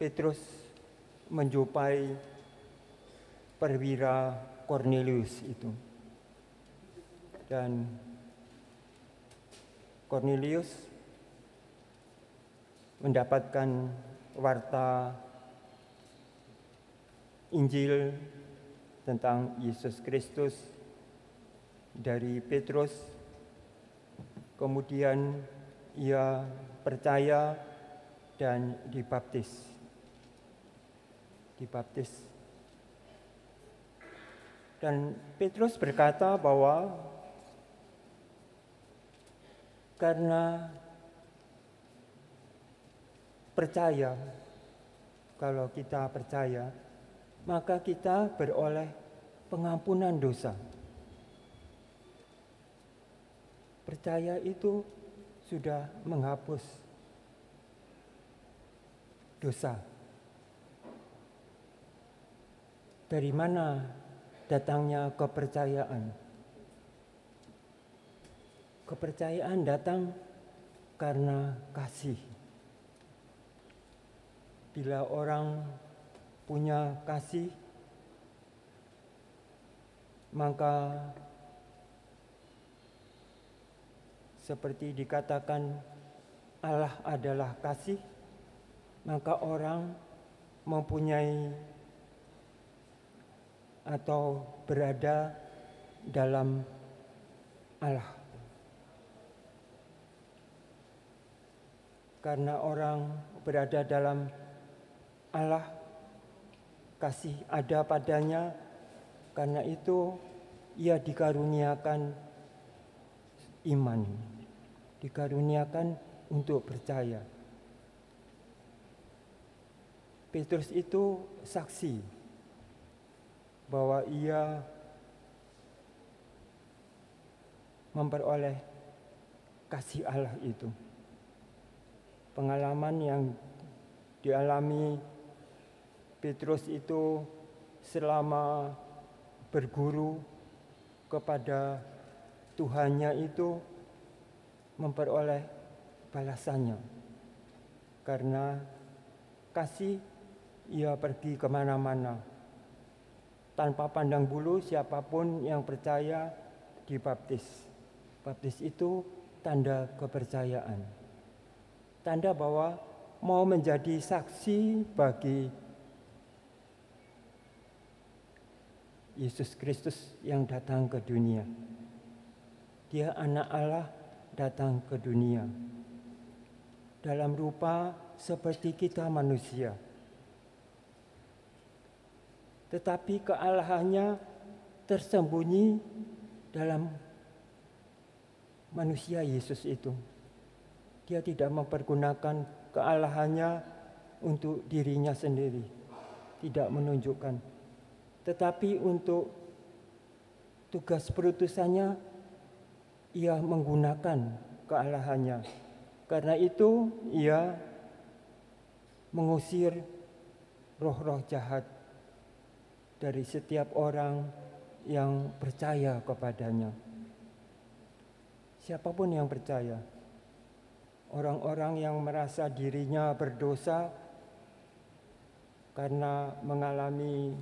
Petrus menjumpai perwira Kornelius itu. Dan Kornelius mendapatkan warta Injil tentang Yesus Kristus dari Petrus. Kemudian ia percaya dan dibaptis. Dan Petrus berkata bahwa karena percaya, kalau kita percaya, maka kita beroleh pengampunan dosa. Percaya itu sudah menghapus dosa. Dari mana datangnya kepercayaan? Kepercayaan datang karena kasih. Bila orang punya kasih, maka seperti dikatakan Allah adalah kasih, maka orang mempunyai atau berada dalam Allah. Karena orang berada dalam Allah, kasih ada padanya, karena itu ia dikaruniakan iman, dikaruniakan untuk percaya. Petrus itu saksi bahwa ia memperoleh kasih Allah itu. Pengalaman yang dialami Petrus itu selama berguru kepada Tuhannya itu memperoleh balasannya. Karena kasih, ia pergi kemana-mana. Tanpa pandang bulu, siapapun yang percaya dibaptis. Baptis itu tanda kepercayaan. Tanda bahwa mau menjadi saksi bagi Yesus Kristus yang datang ke dunia. Dia anak Allah datang ke dunia dalam rupa seperti kita manusia. Tetapi kealahannya tersembunyi dalam manusia Yesus itu. Dia tidak mempergunakan kealahannya untuk dirinya sendiri, tidak menunjukkan. Tetapi untuk tugas perutusannya, ia menggunakan kealahannya. Karena itu ia mengusir roh-roh jahat dari setiap orang yang percaya kepadanya. Siapapun yang percaya, orang-orang yang merasa dirinya berdosa karena mengalami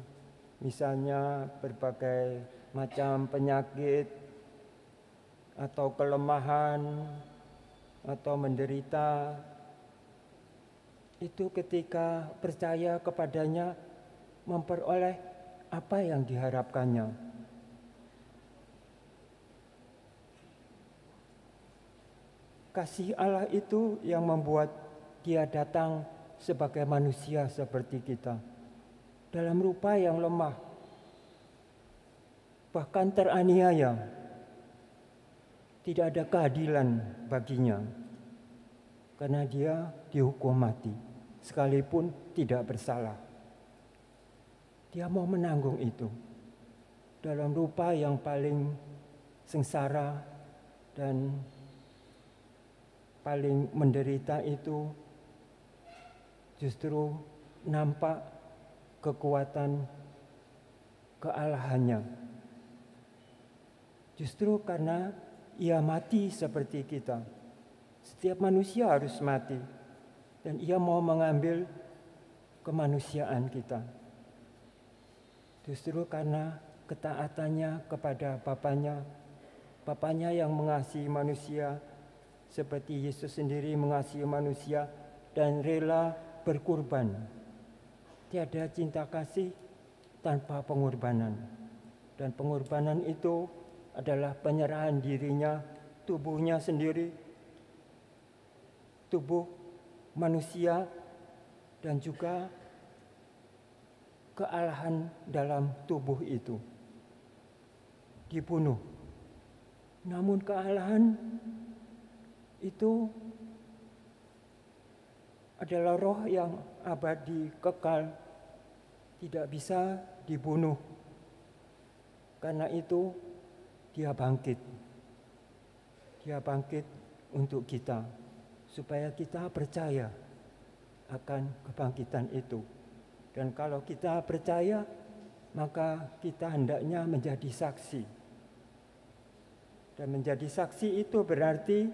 misalnya berbagai macam penyakit atau kelemahan atau menderita, itu ketika percaya kepadanya memperoleh apa yang diharapkannya. Kasih Allah itu yang membuat dia datang sebagai manusia seperti kita, dalam rupa yang lemah, bahkan teraniaya. Tidak ada keadilan baginya, karena dia dihukum mati, sekalipun tidak bersalah. Dia mau menanggung itu, dalam rupa yang paling sengsara dan paling menderita itu, justru nampak kekuatan kealahannya. Justru karena ia mati seperti kita. Setiap manusia harus mati. Dan ia mau mengambil kemanusiaan kita. Justru karena ketaatannya kepada Bapanya yang mengasihi manusia seperti Yesus sendiri mengasihi manusia dan rela berkorban. Tiada cinta kasih tanpa pengorbanan. Dan pengorbanan itu adalah penyerahan dirinya, tubuhnya sendiri, tubuh manusia, dan juga kealahan dalam tubuh itu. Dibunuh. Namun kealahan itu adalah roh yang abadi, kekal, tidak bisa dibunuh. Karena itu dia bangkit. Dia bangkit untuk kita, supaya kita percaya akan kebangkitan itu. Dan kalau kita percaya, maka kita hendaknya menjadi saksi. Dan menjadi saksi itu berarti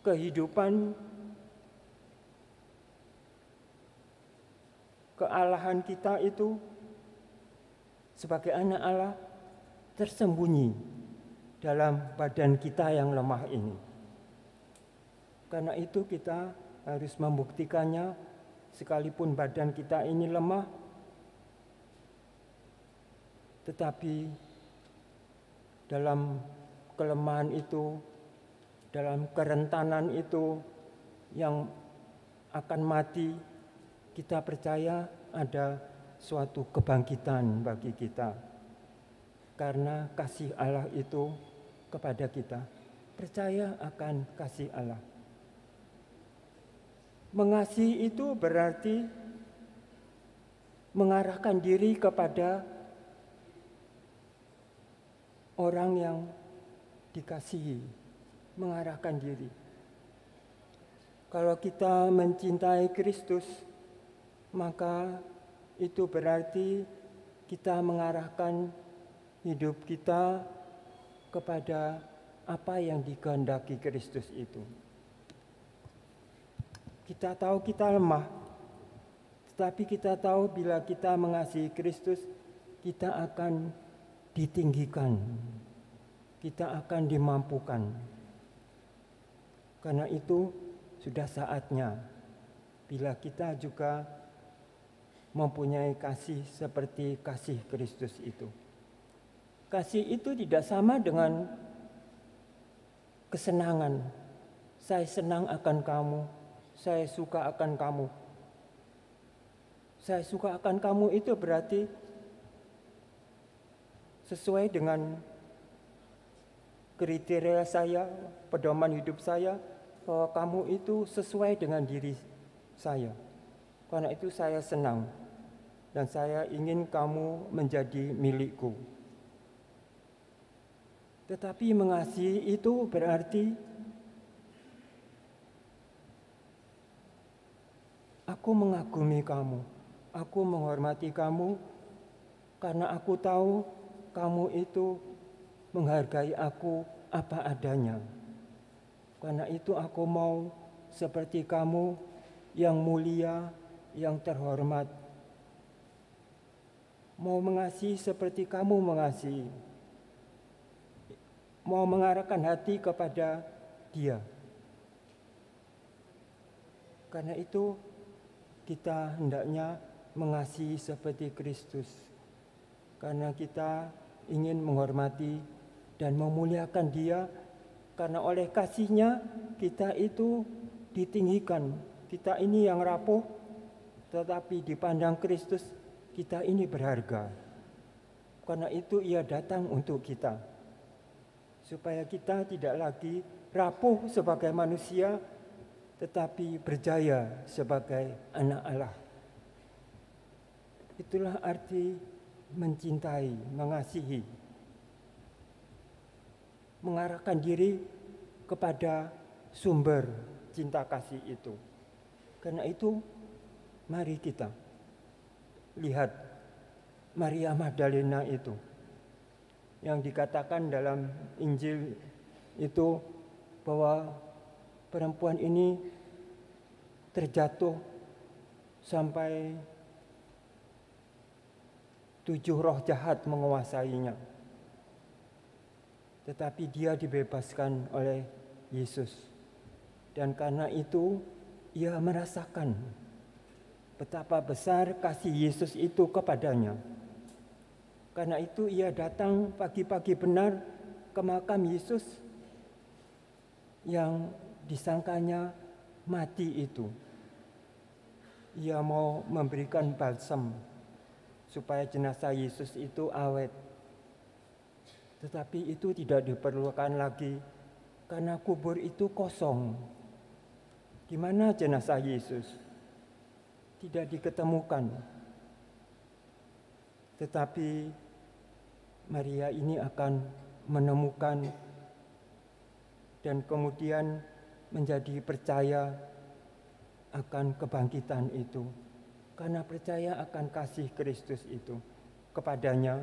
kehidupan kealahan kita itu sebagai anak Allah tersembunyi dalam badan kita yang lemah ini. Karena itu kita harus membuktikannya, sekalipun badan kita ini lemah, tetapi dalam kelemahan itu, dalam kerentanan itu yang akan mati, kita percaya ada suatu kebangkitan bagi kita. Karena kasih Allah itu kepada kita. Percaya akan kasih Allah. Mengasihi itu berarti mengarahkan diri kepada orang yang dikasihi, mengarahkan diri. Kalau kita mencintai Kristus, maka itu berarti kita mengarahkan hidup kita kepada apa yang dikehendaki Kristus itu. Kita tahu kita lemah, tetapi kita tahu bila kita mengasihi Kristus, kita akan ditinggikan, kita akan dimampukan. Karena itu sudah saatnya bila kita juga mempunyai kasih seperti kasih Kristus itu. Kasih itu tidak sama dengan kesenangan. Saya senang akan kamu, saya suka akan kamu. Saya suka akan kamu itu berarti sesuai dengan kriteria saya, pedoman hidup saya, bahwa kamu itu sesuai dengan diri saya. Karena itu saya senang dan saya ingin kamu menjadi milikku. Tetapi mengasihi itu berarti aku mengagumi kamu, aku menghormati kamu, karena aku tahu kamu itu menghargai aku apa adanya. Karena itu aku mau seperti kamu yang mulia, yang terhormat. Mau mengasihi seperti kamu mengasihi. Mau mengarahkan hati kepada Dia. Karena itu kita hendaknya mengasihi seperti Kristus. Karena kita ingin menghormati dan memuliakan Dia. Karena oleh kasih-Nya kita itu ditinggikan. Kita ini yang rapuh, tetapi dipandang Kristus kita ini berharga. Karena itu Ia datang untuk kita. Supaya kita tidak lagi rapuh sebagai manusia, tetapi berjaya sebagai anak Allah. Itulah arti mencintai, mengasihi. Mengarahkan diri kepada sumber cinta kasih itu. Karena itu, mari kita lihat Maria Magdalena itu. Yang dikatakan dalam Injil itu bahwa perempuan ini terjatuh sampai 7 roh jahat menguasainya. Tetapi dia dibebaskan oleh Yesus. Dan karena itu ia merasakan betapa besar kasih Yesus itu kepadanya. Karena itu ia datang pagi-pagi benar ke makam Yesus yang disangkanya mati itu. Ia mau memberikan balsam supaya jenazah Yesus itu awet. Tetapi itu tidak diperlukan lagi karena kubur itu kosong. Di mana jenazah Yesus? Tidak diketemukan. Tetapi Maria ini akan menemukan dan kemudian menjadi percaya akan kebangkitan itu. Karena percaya akan kasih Kristus itu kepadanya,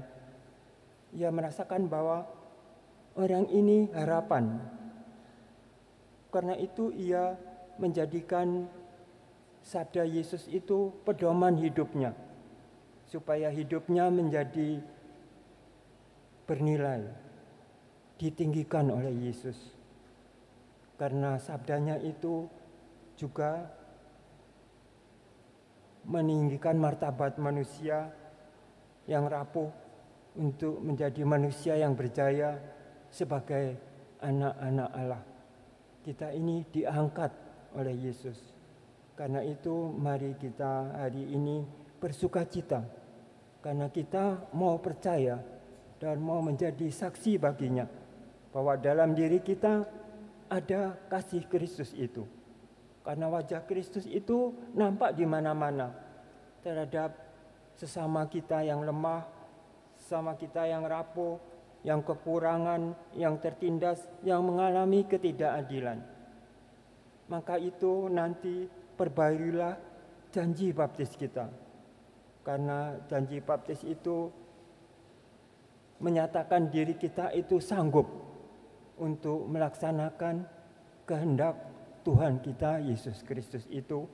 ia merasakan bahwa orang ini harapan. Karena itu ia menjadikan sabda Yesus itu pedoman hidupnya, supaya hidupnya menjadi bernilai, ditinggikan oleh Yesus. Karena sabdanya itu juga meninggikan martabat manusia yang rapuh untuk menjadi manusia yang berjaya sebagai anak-anak Allah. Kita ini diangkat oleh Yesus. Karena itu mari kita hari ini bersukacita. Karena kita mau percaya dan mau menjadi saksi baginya. Bahwa dalam diri kita ada kasih Kristus itu. Karena wajah Kristus itu nampak di mana-mana. Terhadap sesama kita yang lemah, sama kita yang rapuh, yang kekurangan, yang tertindas, yang mengalami ketidakadilan. Maka itu nanti perbaikilah janji baptis kita. Karena janji baptis itu menyatakan diri kita itu sanggup untuk melaksanakan kehendak Tuhan kita Yesus Kristus itu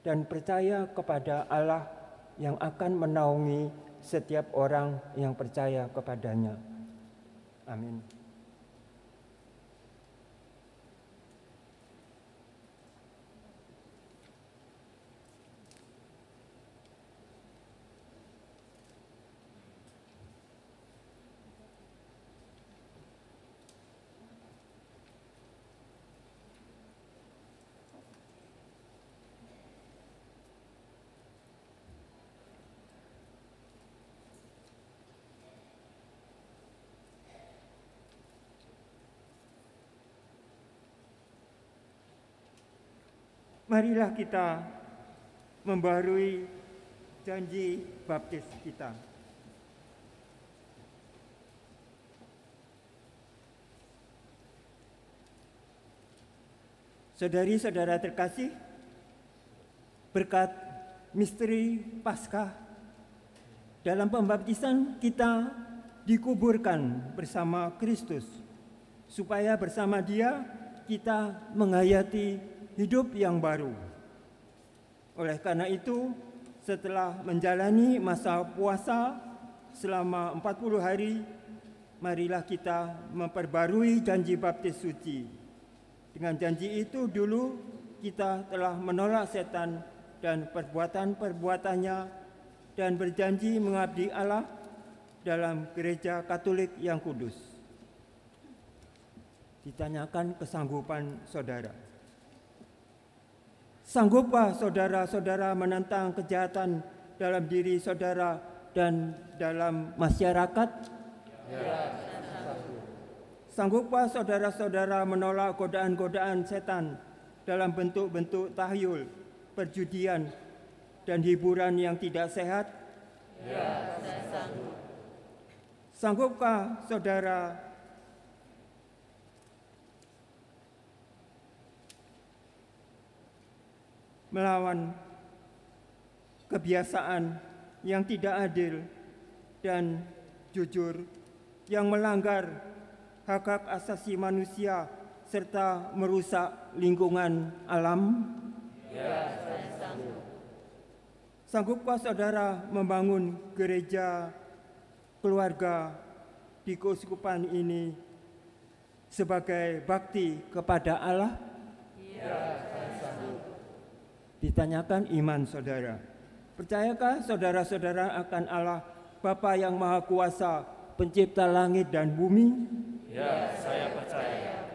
dan percaya kepada Allah yang akan menaungi setiap orang yang percaya kepadanya. Amin. Marilah kita membarui janji baptis kita. Saudari-saudara terkasih, berkat misteri Paskah, dalam pembaptisan kita dikuburkan bersama Kristus, supaya bersama Dia kita menghayati hidup yang baru. Oleh karena itu, setelah menjalani masa puasa selama 40 hari, marilah kita memperbarui janji baptis suci. Dengan janji itu dulu kita telah menolak setan dan perbuatan-perbuatannya dan berjanji mengabdi Allah dalam gereja Katolik yang kudus. Ditanyakan kesanggupan saudara. Sanggupkah saudara-saudara menentang kejahatan dalam diri saudara dan dalam masyarakat? Ya. Sanggupkah saudara-saudara menolak godaan-godaan setan dalam bentuk-bentuk tahyul, perjudian, dan hiburan yang tidak sehat? Ya, saya sanggup. Sanggupkah saudara melawan kebiasaan yang tidak adil dan jujur, yang melanggar hak-hak asasi manusia serta merusak lingkungan alam? Ya, saya sanggup. Sanggupkah saudara membangun gereja keluarga di keuskupan ini sebagai bakti kepada Allah? Ya, saya sanggup. Ditanyakan iman saudara. Percayakah saudara-saudara akan Allah Bapa yang Maha Kuasa, pencipta langit dan bumi? Ya, saya percaya.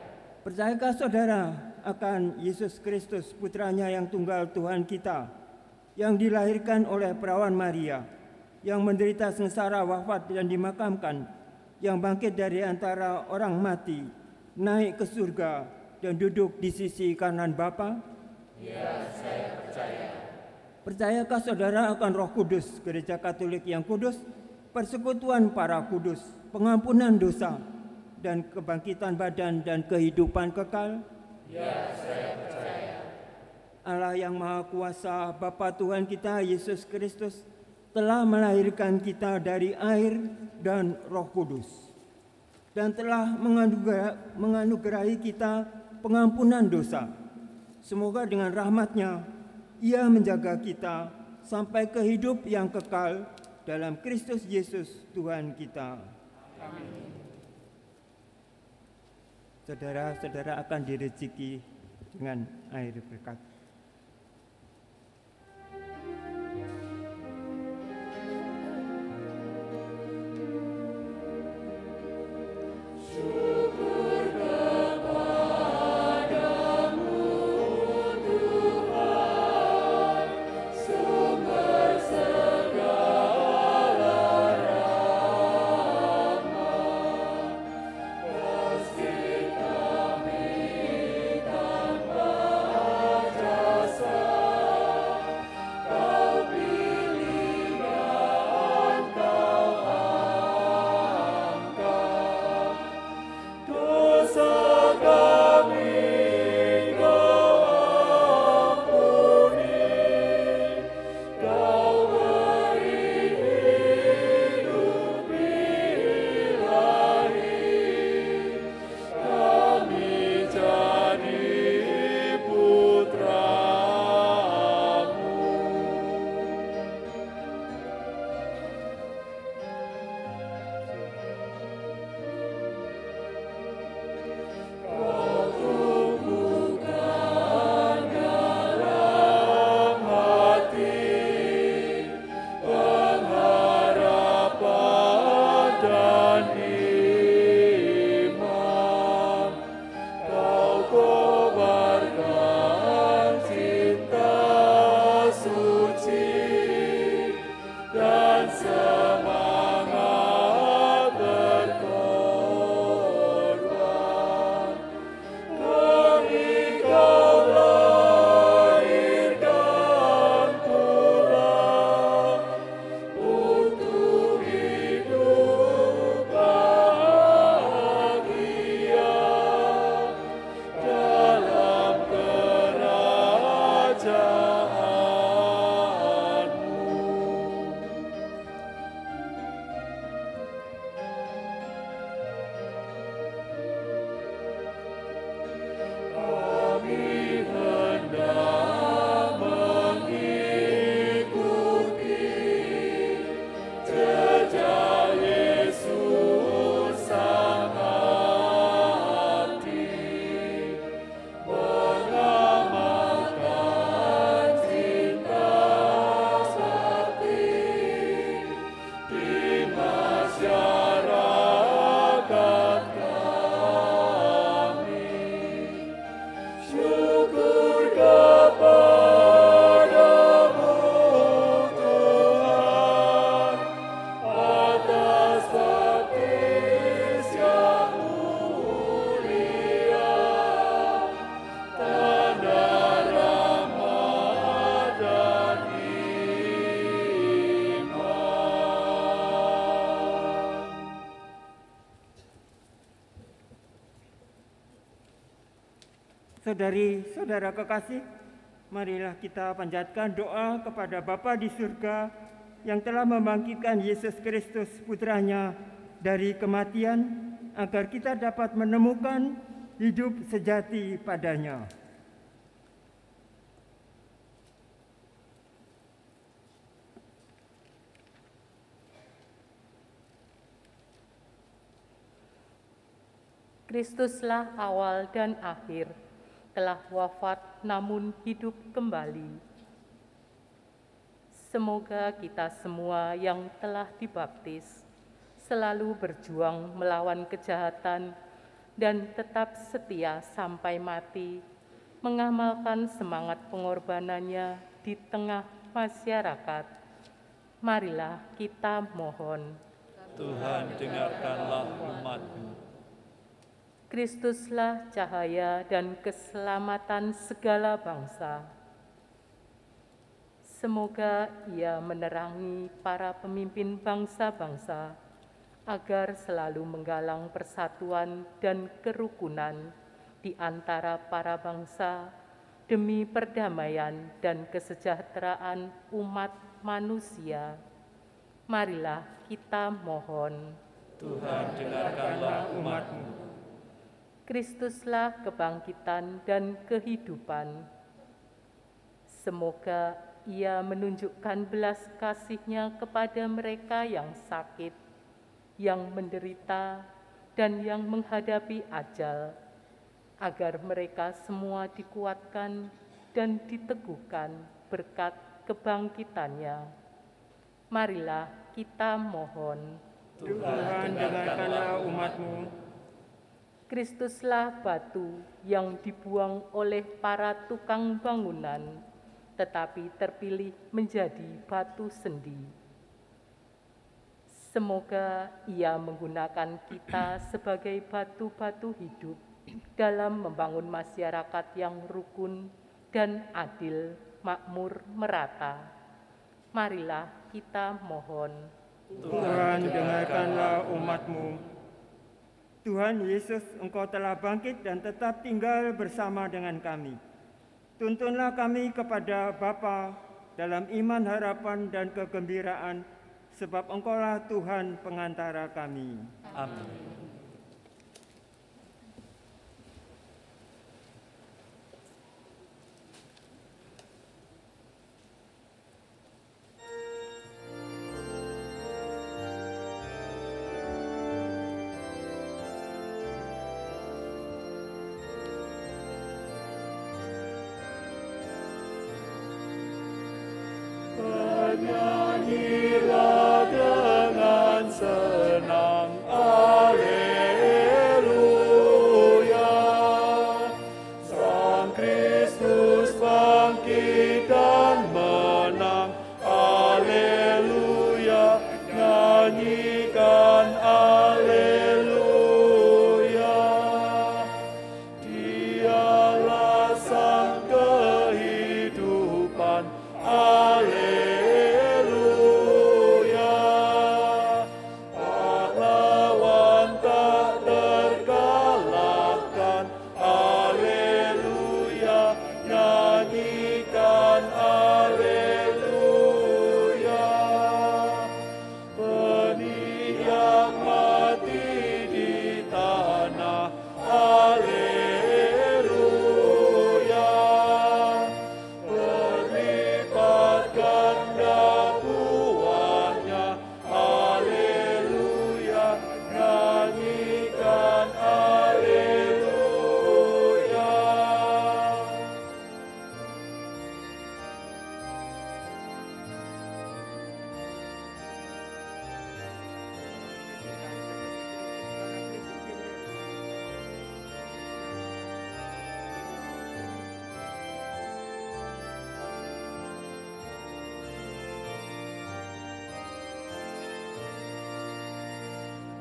Percayakah saudara akan Yesus Kristus, putranya yang tunggal Tuhan kita, yang dilahirkan oleh perawan Maria, yang menderita sengsara, wafat dan dimakamkan, yang bangkit dari antara orang mati, naik ke surga dan duduk di sisi kanan Bapa? Ya, saya percaya. Percayakah saudara akan Roh Kudus, Gereja Katolik yang kudus, persekutuan para kudus, pengampunan dosa, dan kebangkitan badan dan kehidupan kekal? Ya, saya percaya. Allah yang Maha Kuasa, Bapa Tuhan kita Yesus Kristus, telah melahirkan kita dari air dan Roh Kudus, dan telah menganugerahi kita pengampunan dosa. Semoga dengan rahmat-Nya, Ia menjaga kita sampai ke hidup yang kekal dalam Kristus Yesus Tuhan kita. Amin. Saudara-saudara akan direzeki dengan air berkat. Saudari-saudara kekasih, marilah kita panjatkan doa kepada Bapa di surga yang telah membangkitkan Yesus Kristus putranya dari kematian, agar kita dapat menemukan hidup sejati padanya. Kristuslah awal dan akhir, telah wafat namun hidup kembali. Semoga kita semua yang telah dibaptis selalu berjuang melawan kejahatan dan tetap setia sampai mati, mengamalkan semangat pengorbanannya di tengah masyarakat. Marilah kita mohon. Tuhan, dengarkanlah umat-Mu. Kristuslah cahaya dan keselamatan segala bangsa. Semoga Ia menerangi para pemimpin bangsa-bangsa agar selalu menggalang persatuan dan kerukunan di antara para bangsa demi perdamaian dan kesejahteraan umat manusia. Marilah kita mohon. Tuhan, dengarkanlah umat-Mu. Kristuslah kebangkitan dan kehidupan. Semoga Ia menunjukkan belas kasih-Nya kepada mereka yang sakit, yang menderita, dan yang menghadapi ajal, agar mereka semua dikuatkan dan diteguhkan berkat kebangkitan-Nya. Marilah kita mohon. Tuhan, dengarkanlah umat-Mu. Kristuslah batu yang dibuang oleh para tukang bangunan, tetapi terpilih menjadi batu sendi. Semoga Ia menggunakan kita sebagai batu-batu hidup dalam membangun masyarakat yang rukun dan adil, makmur, merata. Marilah kita mohon. Tuhan, dengarkanlah umat-Mu. Tuhan Yesus, Engkau telah bangkit dan tetap tinggal bersama dengan kami. Tuntunlah kami kepada Bapa dalam iman, harapan, dan kegembiraan, sebab Engkaulah Tuhan pengantara kami. Amin. Bernyanyilah dengan senang, Haleluya. Sang Kristus bangkit dan menang, Haleluya. Nyanyikan Haleluya. Dialah sang kehidupan, Haleluya. Pahlawan tak terkalahkan, Haleluya. Nyanyikan Haleluya. Benih yang mati di tanah, Haleluya. Berlipat ganda buahnya, Haleluya. Nyanyikan Haleluya.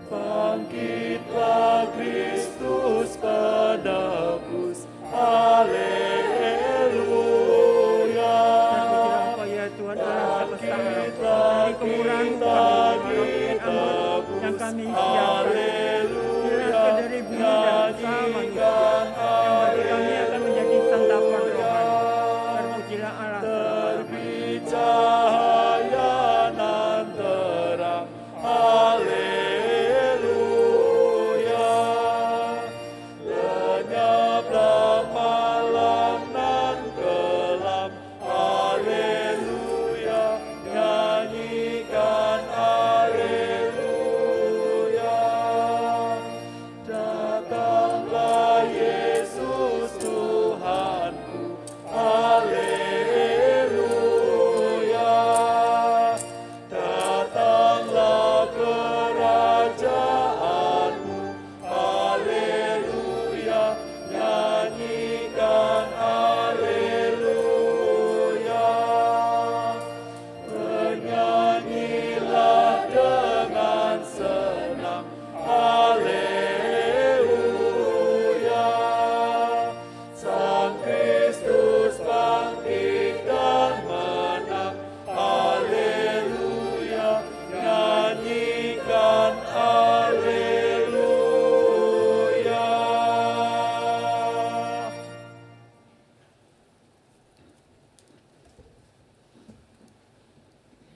Bangkitlah Kristus penebus, Haleluya. Terpujilah Engkau ya Tuhan Allah semesta alam. Dari kemurahan kami yang kami siapkan. Jelaskan dari bumi dan usaha manusia, yang bagi kami akan menjadi santapan rohani. Terpujilah Allah. Terbit cahaya nan terang, Haleluya.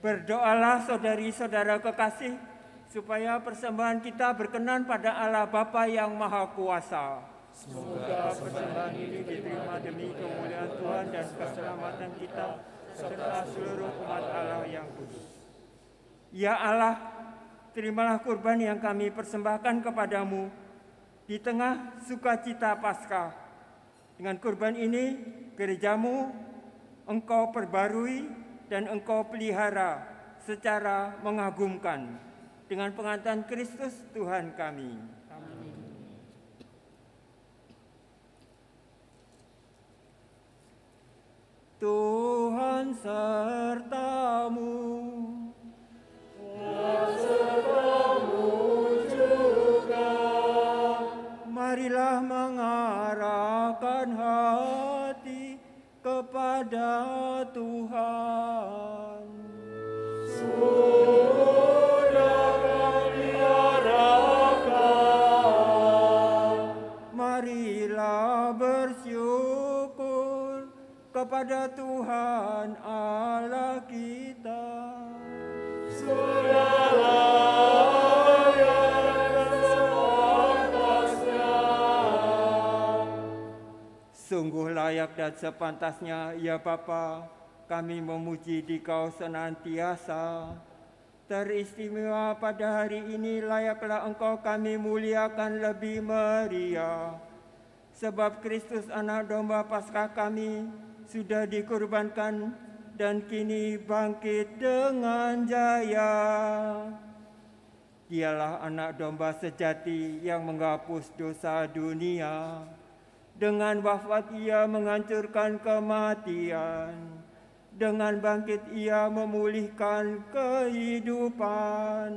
Berdoalah saudari-saudara kekasih, supaya persembahan kita berkenan pada Allah Bapa yang Maha Kuasa. Semoga persembahan ini diterima demi kemuliaan Tuhan dan keselamatan kita, serta seluruh umat Allah yang kudus. Ya Allah, terimalah kurban yang kami persembahkan kepadamu di tengah sukacita Paskah. Dengan kurban ini, gerejamu Engkau perbarui dan Engkau pelihara secara mengagumkan dengan pengangkatan Kristus Tuhan kami. Amin. Tuhan sertamu. Marilah mengarahkan hati kepada Tuhan. Sudah kami arahkan. Marilah bersyukur kepada Tuhan Allah kita. Sudahlah. Sungguh layak dan sepantasnya, ya Bapa, kami memuji Dikau senantiasa. Teristimewa pada hari ini layaklah Engkau kami muliakan lebih meriah. Sebab Kristus anak domba Paskah kami sudah dikorbankan dan kini bangkit dengan jaya. Dialah anak domba sejati yang menghapus dosa dunia. Dengan wafat ia menghancurkan kematian. Dengan bangkit ia memulihkan kehidupan.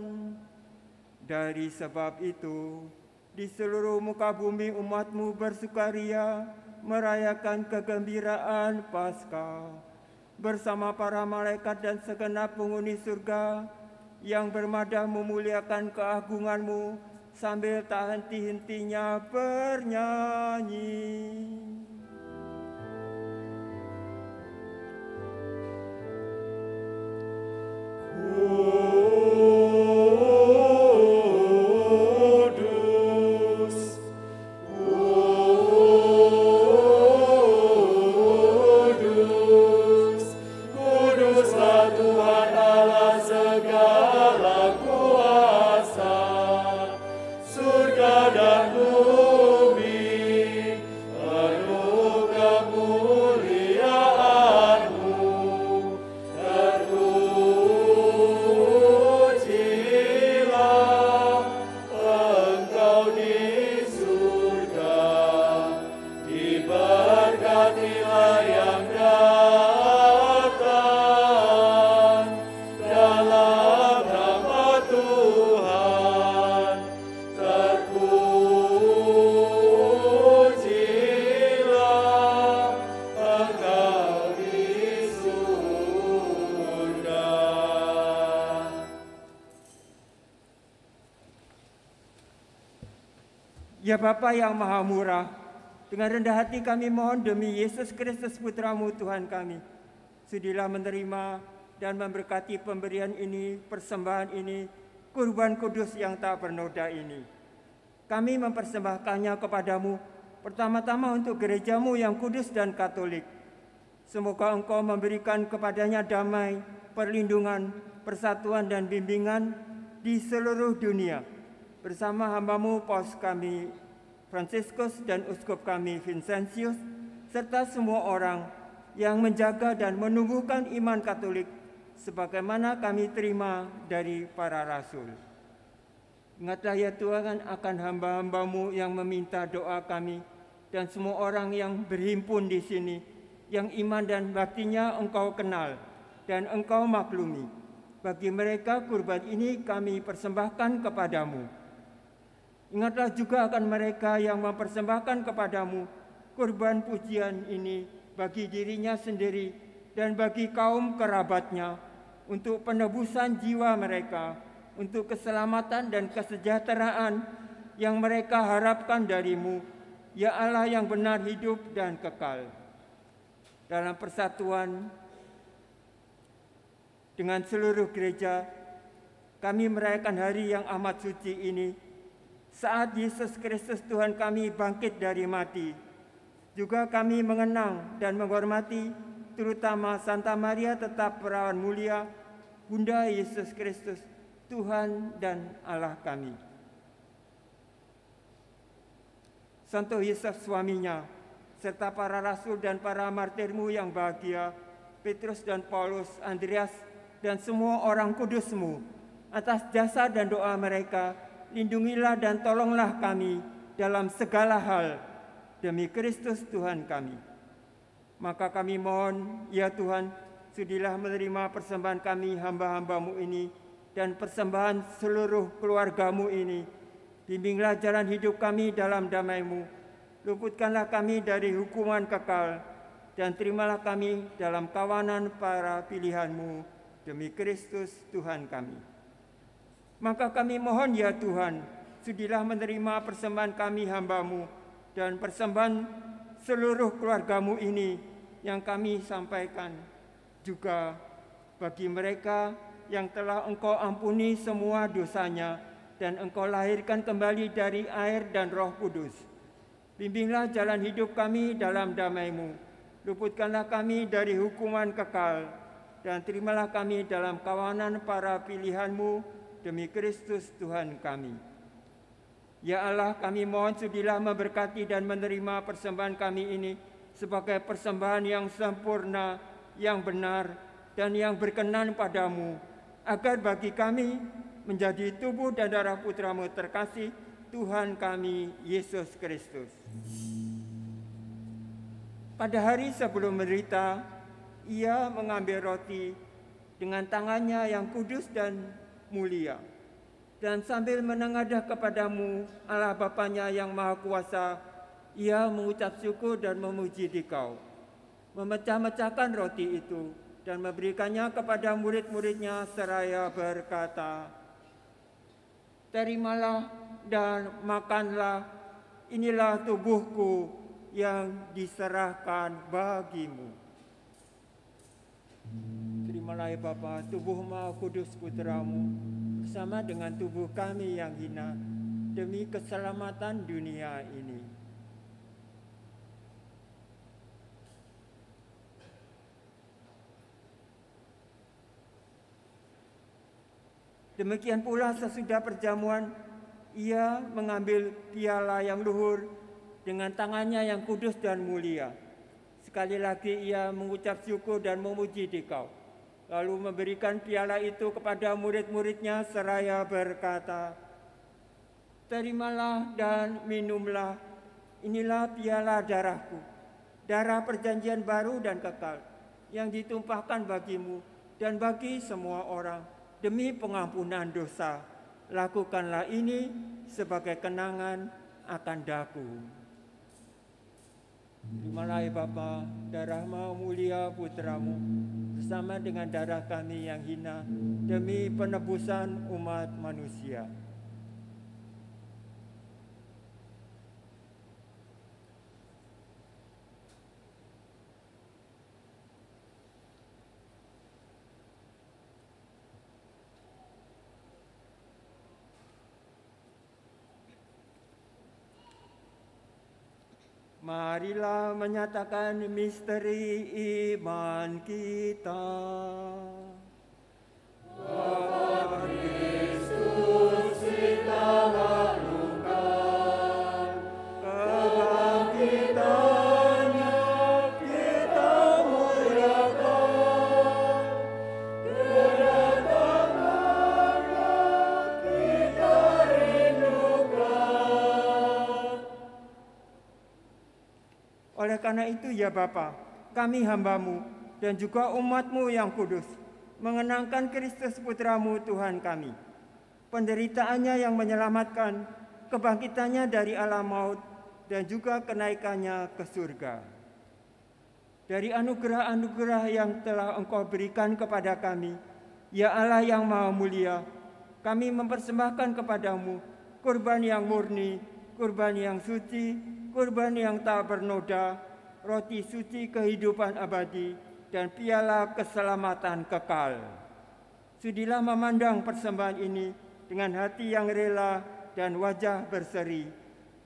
Dari sebab itu, di seluruh muka bumi umat-Mu bersukaria merayakan kegembiraan Paskah bersama para malaikat dan segenap penghuni surga yang bermadah memuliakan keagungan-Mu sambil tak henti-hentinya bernyanyi. Kudus, kudus, kuduslah Tuhan Allah segala kuasa. Surga dan bumi penuh kemuliaan-Mu. Terpujilah Engkau di surga, diberkatilah yang datang dalam nama Tuhan. Terpujilah Engkau di surga. Ya Bapa yang Maha Murah, dengan rendah hati kami mohon demi Yesus Kristus Putra-Mu Tuhan kami, sudilah menerima dan memberkati pemberian ini, persembahan ini, kurban kudus yang tak bernoda ini. Kami mempersembahkannya kepadamu, pertama-tama untuk gerejamu yang kudus dan katolik. Semoga Engkau memberikan kepadanya damai, perlindungan, persatuan dan bimbingan di seluruh dunia. Bersama hamba-Mu Paus kami Fransiskus dan Uskup kami Vincentius, serta semua orang yang menjaga dan menumbuhkan iman Katolik sebagaimana kami terima dari para rasul. Ingatlah ya Tuhan akan hamba-hamba-Mu yang meminta doa kami dan semua orang yang berhimpun di sini, yang iman dan baktinya Engkau kenal dan Engkau maklumi. Bagi mereka kurban ini kami persembahkan kepadamu. Ingatlah juga akan mereka yang mempersembahkan kepadamu kurban pujian ini bagi dirinya sendiri dan bagi kaum kerabatnya, untuk penebusan jiwa mereka, untuk keselamatan dan kesejahteraan yang mereka harapkan dari-Mu, ya Allah yang benar, hidup dan kekal. Dalam persatuan dengan seluruh gereja, kami merayakan hari yang amat suci ini saat Yesus Kristus Tuhan kami bangkit dari mati. Juga kami mengenang dan menghormati terutama Santa Maria tetap perawan mulia, Bunda Yesus Kristus, Tuhan dan Allah kami. Santo Yosef suaminya, serta para rasul dan para martirmu yang bahagia, Petrus dan Paulus, Andreas, dan semua orang kudusmu, atas jasa dan doa mereka, lindungilah dan tolonglah kami dalam segala hal, demi Kristus Tuhan kami. Maka kami mohon, ya Tuhan, sudilah menerima persembahan kami hamba-hamba-Mu ini dan persembahan seluruh keluarga-Mu ini. Bimbinglah jalan hidup kami dalam damai-Mu. Luputkanlah kami dari hukuman kekal dan terimalah kami dalam kawanan para pilihan-Mu demi Kristus Tuhan kami. Maka kami mohon, ya Tuhan, sudilah menerima persembahan kami hamba-Mu dan persembahan seluruh keluarga-Mu ini yang kami sampaikan, juga bagi mereka yang telah Engkau ampuni semua dosanya dan Engkau lahirkan kembali dari air dan Roh Kudus. Bimbinglah jalan hidup kami dalam damai-Mu. Luputkanlah kami dari hukuman kekal dan terimalah kami dalam kawanan para pilihan-Mu demi Kristus Tuhan kami. Ya Allah, kami mohon sudilah memberkati dan menerima persembahan kami ini sebagai persembahan yang sempurna, yang benar, dan yang berkenan padamu, agar bagi kami menjadi tubuh dan darah Putra-Mu terkasih, Tuhan kami, Yesus Kristus. Pada hari sebelum menderita, Ia mengambil roti dengan tangannya yang kudus dan mulia, dan sambil menengadah kepadamu, Allah Bapanya yang Maha Kuasa, Ia mengucap syukur dan memuji Dikau. Memecah-mecahkan roti itu dan memberikannya kepada murid-muridnya seraya berkata, "Terimalah dan makanlah, inilah tubuhku yang diserahkan bagimu." Terimalah ya Bapa, tubuh Maha Kudus Putra-Mu bersama dengan tubuh kami yang hina demi keselamatan dunia ini. Demikian pula sesudah perjamuan, Ia mengambil piala yang luhur dengan tangannya yang kudus dan mulia. Sekali lagi Ia mengucap syukur dan memuji Dikau, lalu memberikan piala itu kepada murid-muridnya seraya berkata, "Terimalah dan minumlah, inilah piala darahku, darah perjanjian baru dan kekal, yang ditumpahkan bagimu dan bagi semua orang, demi pengampunan dosa. Lakukanlah ini sebagai kenangan akan daku." Terimalah ya Bapa, darah Maha Mulia Putra-Mu bersama dengan darah kami yang hina demi penebusan umat manusia. Marilah menyatakan misteri iman kita. Bahwa Kristus kita lakukan, kebangkitannya kita muliakan, kedatangannya kita rindukan. Oleh karena itu ya Bapa, kami hamba-Mu dan juga umat-Mu yang kudus, mengenangkan Kristus Putra-Mu Tuhan kami, penderitaannya yang menyelamatkan, kebangkitannya dari alam maut, dan juga kenaikannya ke surga. Dari anugerah-anugerah yang telah Engkau berikan kepada kami, ya Allah yang Maha Mulia, kami mempersembahkan kepadamu kurban yang murni, kurban yang suci, kurban yang tak bernoda, roti suci kehidupan abadi, dan piala keselamatan kekal. Sudilah memandang persembahan ini dengan hati yang rela dan wajah berseri,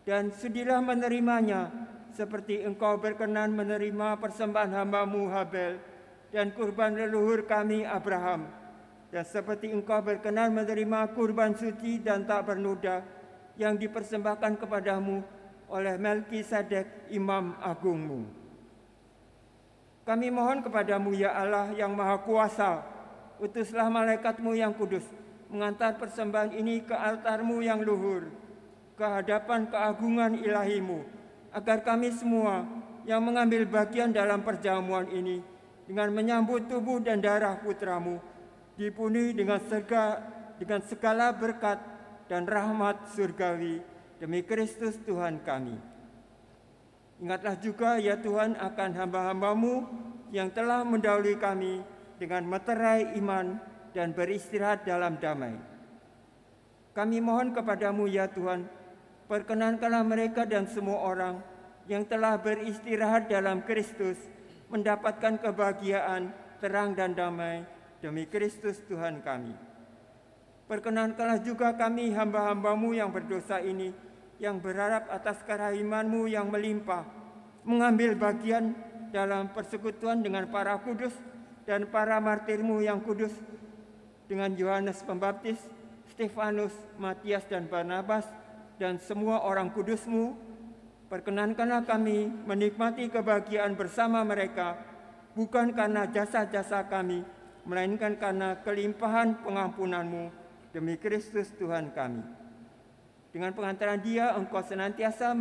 dan sudilah menerimanya seperti Engkau berkenan menerima persembahan hamba-Mu Habel dan kurban leluhur kami Abraham, dan seperti Engkau berkenan menerima kurban suci dan tak bernoda yang dipersembahkan kepadamu oleh Melkisedek Imam Agungmu. Kami mohon kepadamu ya Allah yang Maha Kuasa, utuslah malaikat-Mu yang kudus mengantar persembahan ini ke altar-Mu yang luhur, ke hadapan keagungan ilahi-Mu, agar kami semua yang mengambil bagian dalam perjamuan ini dengan menyambut tubuh dan darah putra-Mu dipenuhi dengan segala berkat dan rahmat surgawi demi Kristus Tuhan kami. Ingatlah juga ya Tuhan akan hamba-hamba-Mu yang telah mendahului kami dengan meterai iman dan beristirahat dalam damai. Kami mohon kepadamu ya Tuhan, perkenankanlah mereka dan semua orang yang telah beristirahat dalam Kristus mendapatkan kebahagiaan, terang dan damai demi Kristus Tuhan kami. Perkenankanlah juga kami hamba-hamba-Mu yang berdosa ini, yang berharap atas kerahiman-Mu yang melimpah, mengambil bagian dalam persekutuan dengan para kudus dan para martir-Mu yang kudus, dengan Yohanes Pembaptis, Stefanus, Matias dan Barnabas, dan semua orang kudus-Mu. Perkenankanlah kami menikmati kebahagiaan bersama mereka, bukan karena jasa-jasa kami, melainkan karena kelimpahan pengampunan-Mu demi Kristus Tuhan kami. Dengan pengantaran Dia, Engkau senantiasa